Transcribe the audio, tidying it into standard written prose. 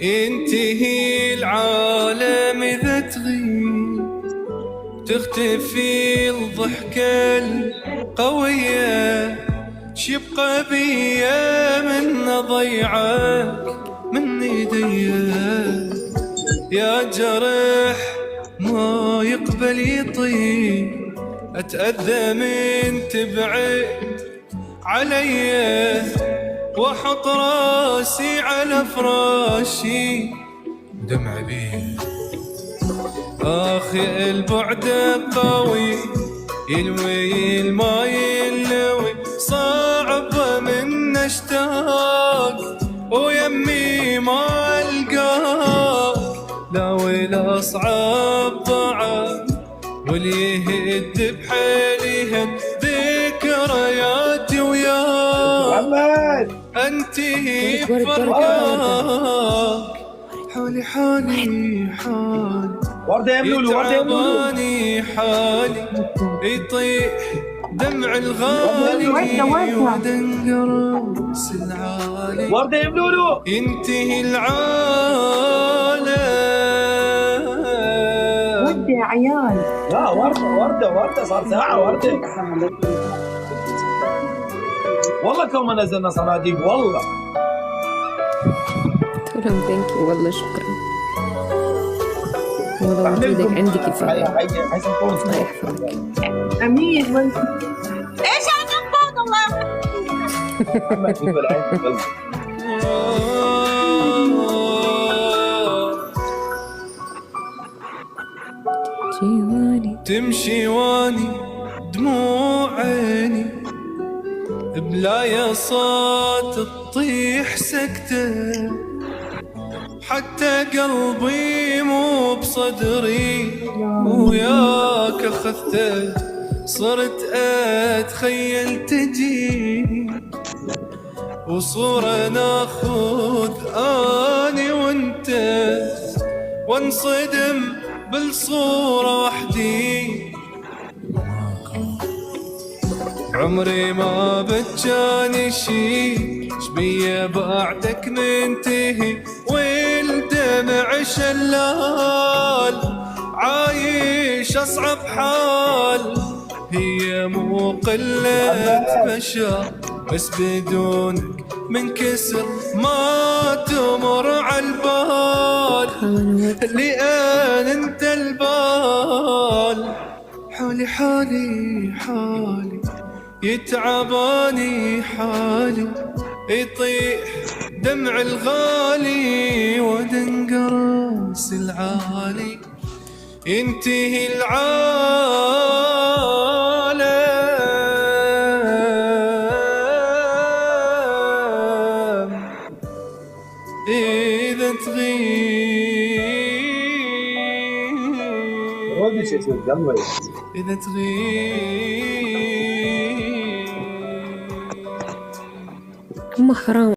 ينتهي العالم إذا تغيب، تختفي الضحكة القوية، شيبقى بيا من ضيعك من ايدي. يا جرح ما يقبل يطيب، اتأذى من تبعد علي، واحط راسي على فراشي دمع بيه. اخي البعد قوي يلوي ما يلوي، صعب من اشتاق ويمي ما القاك، لا ولا صعب ضعف واللي يهد بحيلي ذكرياتي وياك انتهي بفرقاك. حالي حالي حالي يتعباني حالي، يطيح دمع الغالي ودنقر راس العالي، ينتهي العالم. ودي يا عيال. لا وردة صار ساعة وردة. والله كم ما نزلنا صناديق والله. تمام ثانك يو والله شكرا. والله وجودك عندي كفاية. الله يحفظك. أمين وانت ايش انا فوضى الله. تمشي واني دموع عيني، بلا يا صوت تطيح سكتة، حتى قلبي مو بصدري وياك اخذته، صرت اتخيل تجي وصورة ناخذ اني وانت، وانصدم بالصورة وحدي. عمري ما بجاني شي، شبيه بعدك منتهي والدمع شلال، عايش أصعب حال. هي مو قلة بشر بس بدونك من كسر ما تمر عالبال، لأن انت البال. حالي حالي حالي يتعباني حالي، يطيح دمع الغالي ودنقر راس العالي، ينتهي العالم إذا تغيب، إذا تغيب. هم حرام